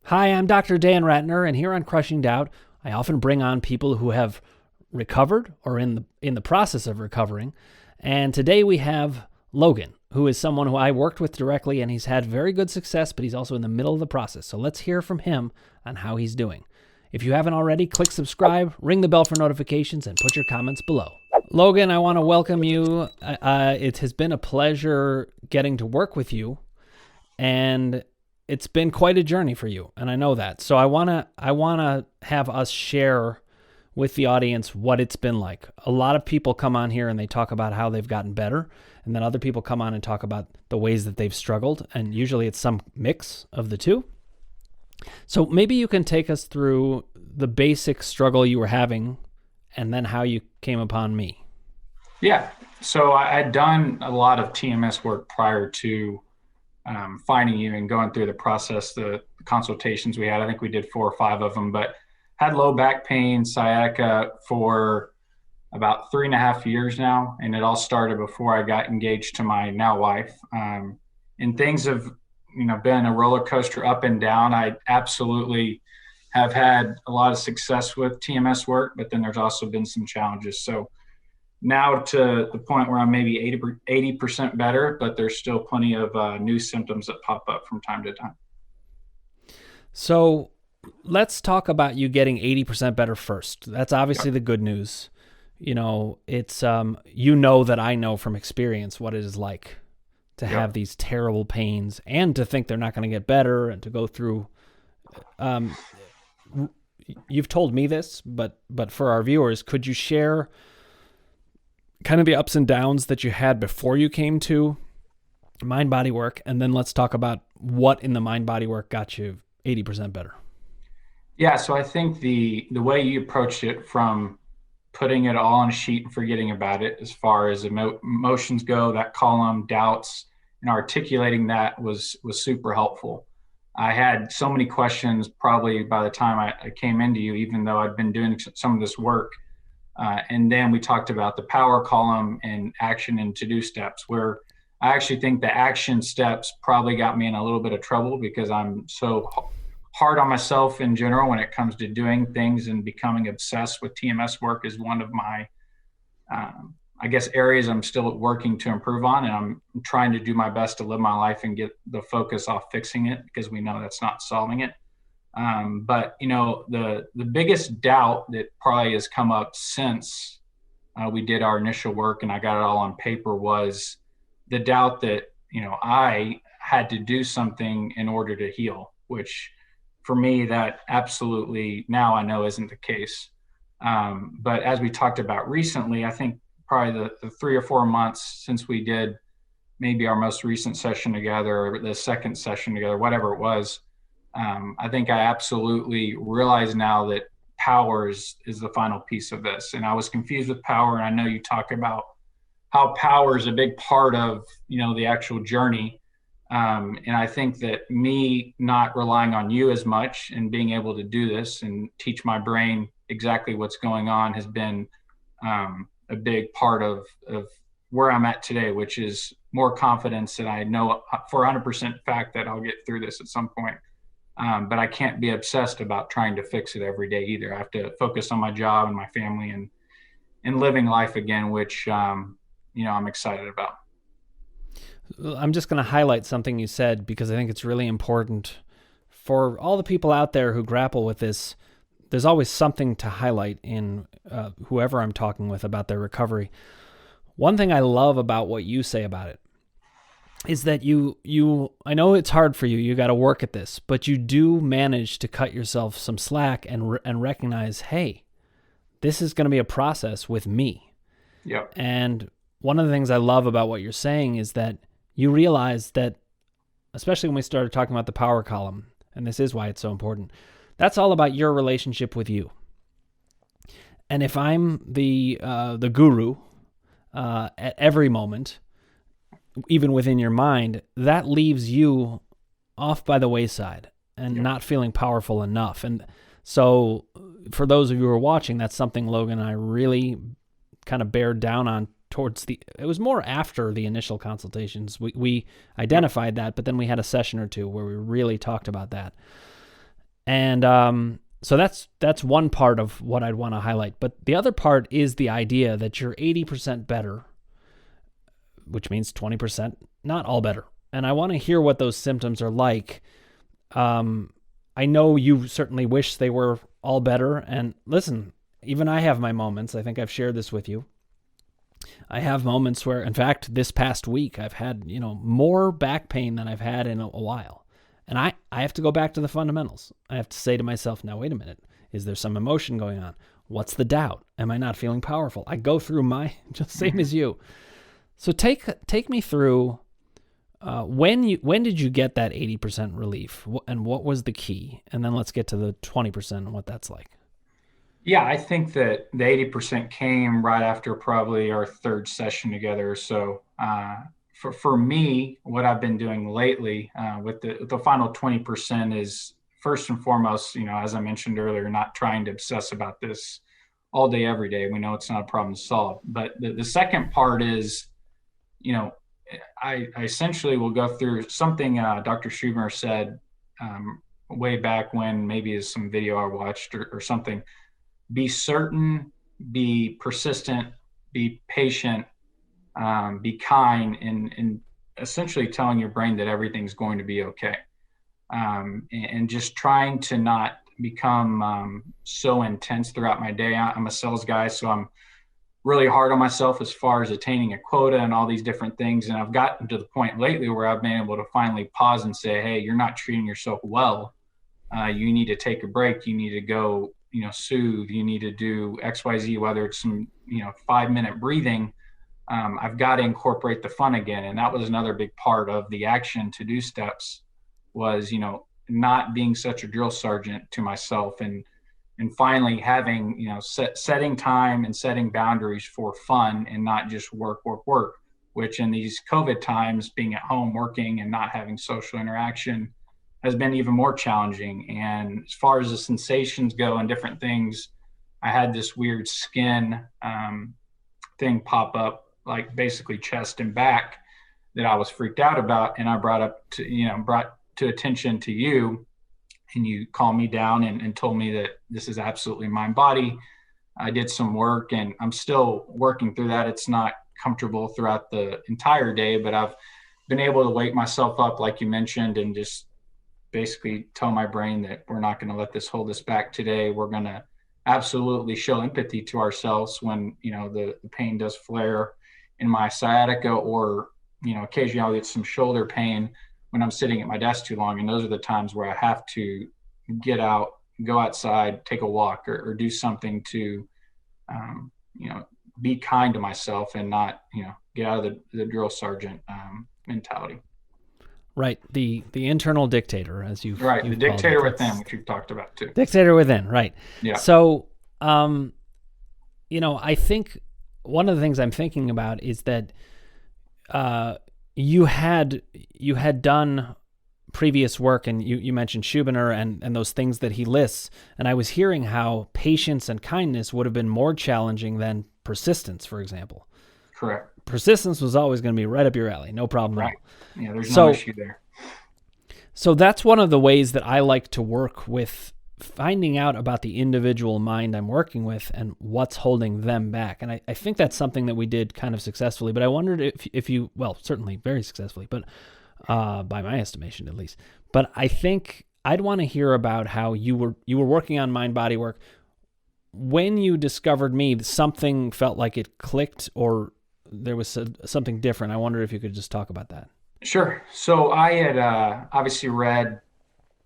Hi, I'm Dr. Dan Ratner, and here on Crushing Doubt, I often bring on people who have recovered or in the process of recovering. And today we have Logan, who is someone who I worked with directly, and he's had very good success, but he's also in the middle of the process. So let's hear from him on how he's doing. If you haven't already, click subscribe, ring the bell for notifications, and put your comments below. Logan, I want to welcome you. It has been a pleasure getting to work with you, and it's been quite a journey for you, and I know that. So I wanna have us share with the audience what it's been like. A lot of people come on here and they talk about how they've gotten better, and then other people come on and talk about the ways that they've struggled, and usually it's some mix of the two. So maybe you can take us through the basic struggle you were having, and then how you came upon me. Yeah. So I had done a lot of TMS work prior to finding you and going through the process, the consultations we had. I think we did 4 or 5 of them, but had low back pain, sciatica for about 3.5 years now. And it all started before I got engaged to my now wife. And things have, been a roller coaster up and down. I absolutely have had a lot of success with TMS work, but then there's also been some challenges. So now to the point where I'm maybe 80% better, but there's still plenty of new symptoms that pop up from time to time. So let's talk about you getting 80% better first. That's obviously the good news. It's that I know from experience what it is like to have these terrible pains and to think they're not going to get better and to go through. You've told me this, but for our viewers, could you share kind of the ups and downs that you had before you came to mind body work, and then let's talk about what in the mind body work got you 80% better? Yeah, so I think the way you approached it, from putting it all on a sheet and forgetting about it, as far as emotions go, that column, doubts, and articulating that was super helpful. I had so many questions probably by the time I came into you, even though I'd been doing some of this work. And then we talked about the power column and action and to-do steps, where I actually think the action steps probably got me in a little bit of trouble because I'm so hard on myself in general when it comes to doing things, and becoming obsessed with TMS work is one of my, areas I'm still working to improve on. And I'm trying to do my best to live my life and get the focus off fixing it, because we know that's not solving it. But the biggest doubt that probably has come up since we did our initial work and I got it all on paper was the doubt that, I had to do something in order to heal, which for me, that absolutely now I know isn't the case. But as we talked about recently, I think probably the 3 or 4 months since we did maybe our most recent session together, or the second session together, whatever it was, I think I absolutely realize now that power is the final piece of this. And I was confused with power. And I know you talk about how power is a big part of, the actual journey. And I think that me not relying on you as much and being able to do this and teach my brain exactly what's going on has been a big part of where I'm at today, which is more confidence that I know for 100% fact that I'll get through this at some point. But I can't be obsessed about trying to fix it every day either. I have to focus on my job and my family and living life again, which, I'm excited about. I'm just going to highlight something you said because I think it's really important for all the people out there who grapple with this. There's always something to highlight in whoever I'm talking with about their recovery. One thing I love about what you say about it is that you I know it's hard for you. You got to work at this, but you do manage to cut yourself some slack and recognize, hey, this is going to be a process with me. Yep. And one of the things I love about what you're saying is that you realize that, especially when we started talking about the power column, and this is why it's so important, that's all about your relationship with you. And if I'm the guru at every moment, even within your mind, that leaves you off by the wayside and not feeling powerful enough. And so for those of you who are watching, that's something Logan and I really kind of bared down on it was more after the initial consultations. We identified that, but then we had a session or two where we really talked about that. And so that's one part of what I'd want to highlight. But the other part is the idea that you're 80% better, which means 20% not all better. And I want to hear what those symptoms are like. I know you certainly wish they were all better. And listen, even I have my moments. I think I've shared this with you. I have moments where, in fact, this past week, I've had, more back pain than I've had in a while. And I have to go back to the fundamentals. I have to say to myself, now, wait a minute. Is there some emotion going on? What's the doubt? Am I not feeling powerful? I go through my, just same as you. So take me through, when did you get that 80% relief, and what was the key? And then let's get to the 20% and what that's like. Yeah, I think that the 80% came right after probably our third session together. So for me, what I've been doing lately with the final 20% is first and foremost, as I mentioned earlier, not trying to obsess about this all day, every day. We know it's not a problem to solve. But the second part is, I essentially will go through something Dr. Schumer said way back when, maybe is some video I watched or something. Be certain, be persistent, be patient, be kind, and essentially telling your brain that everything's going to be okay. And just trying to not become so intense throughout my day. I'm a sales guy, so I'm really hard on myself as far as attaining a quota and all these different things. And I've gotten to the point lately where I've been able to finally pause and say, hey, you're not treating yourself well. You need to take a break. You need to go, soothe. You need to do XYZ, whether it's some, 5-minute breathing. I've got to incorporate the fun again. And that was another big part of the action to do steps was, not being such a drill sergeant to myself and finally having, setting time and setting boundaries for fun and not just work, which in these COVID times, being at home working and not having social interaction has been even more challenging. And as far as the sensations go and different things, I had this weird skin thing pop up, like basically chest and back, that I was freaked out about. And I brought to attention to you, and you calmed me down and told me that this is absolutely my body. I did some work and I'm still working through that. It's not comfortable throughout the entire day, but I've been able to wake myself up, like you mentioned, and just basically tell my brain that we're not going to let this hold us back today. We're going to absolutely show empathy to ourselves when, the pain does flare in my sciatica, or, occasionally I'll get some shoulder pain when I'm sitting at my desk too long. And those are the times where I have to get out, go outside, take a walk, or do something to, be kind to myself and not, get out of the drill sergeant mentality. Right. The internal dictator, as you've right. You've the dictator within, which you've talked about too. Dictator within. Right. Yeah. So, I think one of the things I'm thinking about is that, you had done previous work, and you mentioned Schubiner and those things that he lists. And I was hearing how patience and kindness would have been more challenging than persistence, for example. Correct. Persistence was always going to be right up your alley. No problem right. at all. Yeah, there's no issue there. So that's one of the ways that I like to work with finding out about the individual mind I'm working with and what's holding them back. And I think that's something that we did kind of successfully, but I wondered if you, well, certainly very successfully, but by my estimation at least. But I think I'd want to hear about how you were working on mind body work. When you discovered me, something felt like it clicked, or there was something different. I wonder if you could just talk about that. Sure. So I had obviously read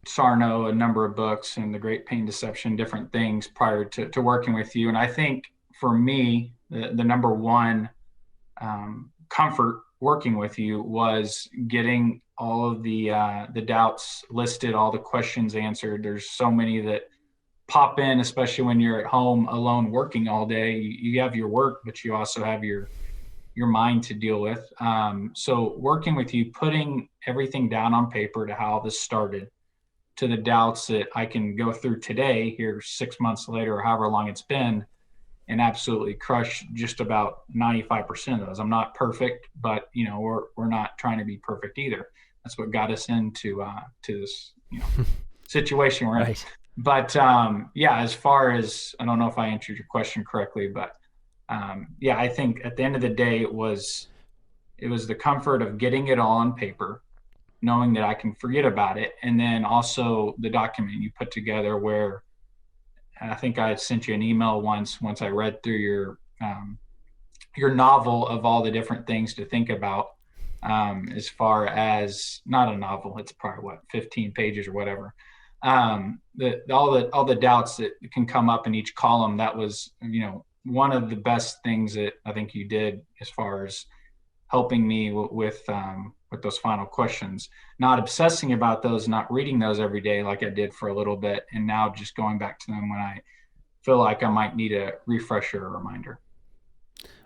Sarno, a number of books, and The Great Pain Deception, different things prior to working with you. And I think for me, the number one comfort working with you was getting all of the doubts listed, all the questions answered. There's so many that pop in, especially when you're at home alone working all day. You have your work, but you also have your mind to deal with. So working with you, putting everything down on paper to how this started, to the doubts that I can go through today, here 6 months later, or however long it's been, and absolutely crush just about 95% of those. I'm not perfect, but we're not trying to be perfect either. That's what got us into to this. situation we're in. Right. But yeah, as far as, I don't know if I answered your question correctly, but yeah, I think at the end of the day, it was the comfort of getting it all on paper, knowing that I can forget about it, and then also the document you put together. Where I think I had sent you an email once I read through your novel of all the different things to think about. As far as, not a novel, it's probably what, 15 pages or whatever. All the doubts that can come up in each column. That was, one of the best things that I think you did as far as helping me with those final questions. Not obsessing about those, not reading those every day like I did for a little bit, and now just going back to them when I feel like I might need a refresher or reminder.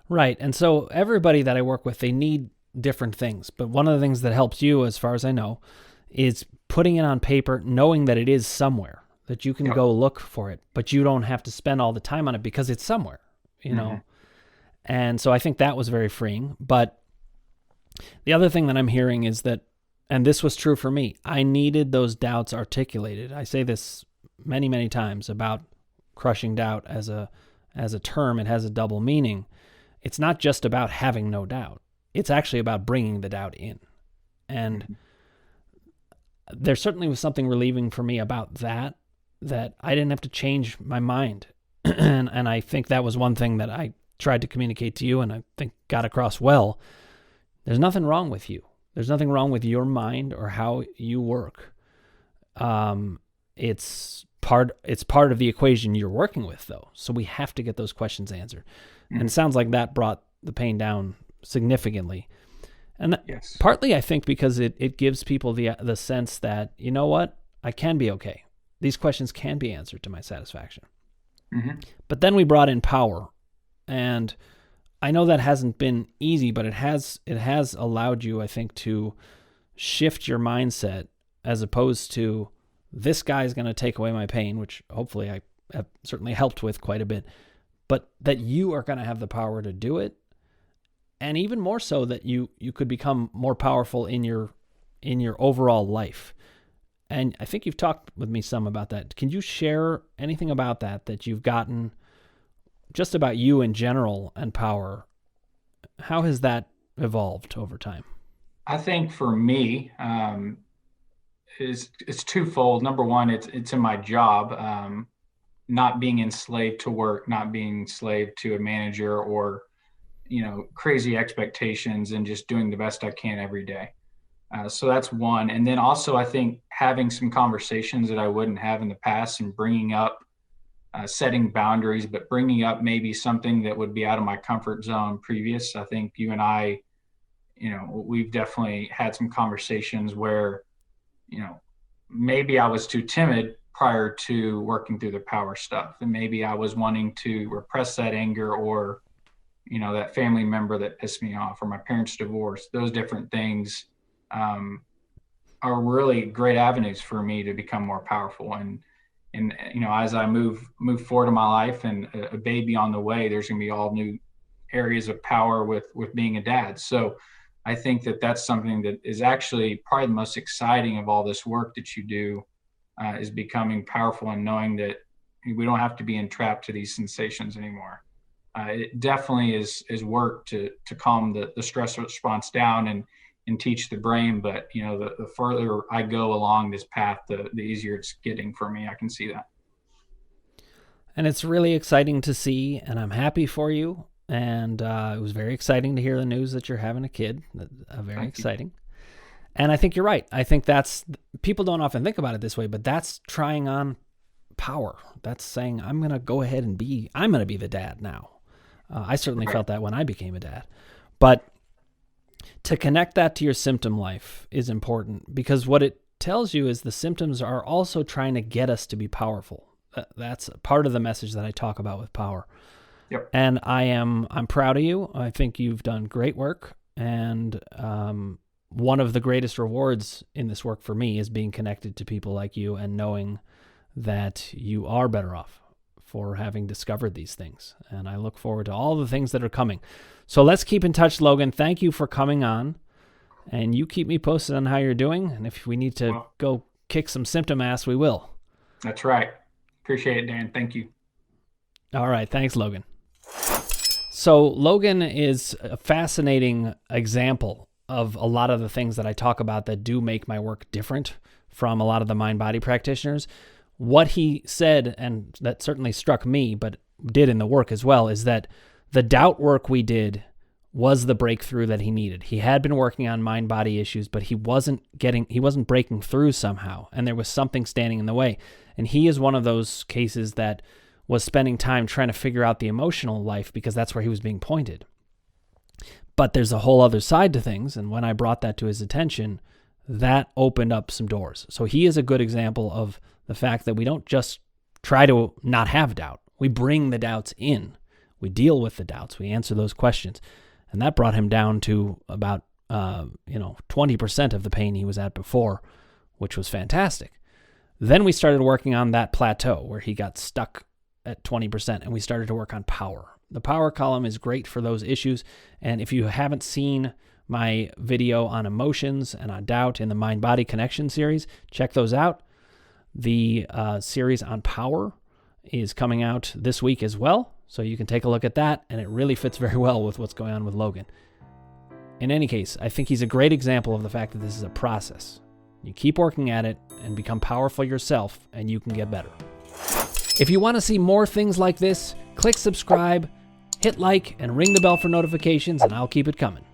Right. And so everybody that I work with, they need different things. But one of the things that helps you, as far as I know, is putting it on paper, knowing that it is somewhere, that you can Yep. go look for it, but you don't have to spend all the time on it because it's somewhere, you know? Mm-hmm. And so I think that was very freeing. But the other thing that I'm hearing is that, and this was true for me, I needed those doubts articulated. I say this many, many times about crushing doubt as a term. It has a double meaning. It's not just about having no doubt. It's actually about bringing the doubt in. And there certainly was something relieving for me about that I didn't have to change my mind. and I think that was one thing that I tried to communicate to you, and I think got across well. There's nothing wrong with you. There's nothing wrong with your mind or how you work. It's part of the equation you're working with, though. So we have to get those questions answered. And it sounds like that brought the pain down significantly. And Yes. partly, I think, because it gives people the sense that, you know what, I can be okay. These questions can be answered to my satisfaction. Mm-hmm. But then we brought in power. And I know that hasn't been easy, but it has allowed you, I think, to shift your mindset, as opposed to, this guy's going to take away my pain, which hopefully I have certainly helped with quite a bit, but that you are going to have the power to do it. And even more so, that you could become more powerful in your overall life. And I think you've talked with me some about that. Can you share anything about that you've gotten, just about you in general and power? How has that evolved over time? I think for me, it's twofold. Number one, it's in my job, not being enslaved to work, not being enslaved to a manager or crazy expectations, and just doing the best I can every day. So that's one. And then also, I think having some conversations that I wouldn't have in the past, and bringing up, setting boundaries, but bringing up maybe something that would be out of my comfort zone previous. I think you and I, we've definitely had some conversations where, maybe I was too timid prior to working through the power stuff. And maybe I was wanting to repress that anger, or, that family member that pissed me off, or my parents' divorce. Those different things are really great avenues for me to become more powerful. And as I move forward in my life, and a baby on the way, there's going to be all new areas of power with being a dad. So I think that that's something that is actually probably the most exciting of all this work that you do, is becoming powerful and knowing that we don't have to be entrapped to these sensations anymore. It definitely is work to calm the stress response down, and teach the brain. But the further I go along this path, the easier it's getting for me. I can see that. And it's really exciting to see, and I'm happy for you. And it was very exciting to hear the news that you're having a kid. Very Thank you. exciting. And I think you're right. I think people don't often think about it this way, but that's trying on power. That's saying, I'm going to go ahead and I'm going to be the dad now. I certainly Right. felt that when I became a dad. But to connect that to your symptom life is important, because what it tells you is the symptoms are also trying to get us to be powerful. That's part of the message that I talk about with power. Yep. And I'm proud of you. I think you've done great work. And one of the greatest rewards in this work for me is being connected to people like you, and knowing that you are better off for having discovered these things. And I look forward to all the things that are coming. So let's keep in touch, Logan. Thank you for coming on. And you keep me posted on how you're doing. And if we need to Well, go kick some symptom ass, we will. That's right. Appreciate it, Dan. Thank you. All right. Thanks, Logan. So Logan is a fascinating example of a lot of the things that I talk about that do make my work different from a lot of the mind-body practitioners. What he said, and that certainly struck me, but did in the work as well, is that the doubt work we did was the breakthrough that he needed. He had been working on mind-body issues, but he wasn't breaking through somehow, and there was something standing in the way. And he is one of those cases that was spending time trying to figure out the emotional life because that's where he was being pointed. But there's a whole other side to things, and when I brought that to his attention, that opened up some doors. So he is a good example of the fact that we don't just try to not have doubt. We bring the doubts in. We deal with the doubts. We answer those questions. And that brought him down to about 20% of the pain he was at before, which was fantastic. Then we started working on that plateau where he got stuck at 20%, and we started to work on power. The power column is great for those issues. And if you haven't seen my video on emotions and on doubt in the mind-body connection series, check those out. The series on power is coming out this week as well, so you can take a look at that, and it really fits very well with what's going on with Logan. In any case, I think he's a great example of the fact that this is a process. You keep working at it and become powerful yourself, and you can get better. If you want to see more things like this, click subscribe, hit like, and ring the bell for notifications, and I'll keep it coming.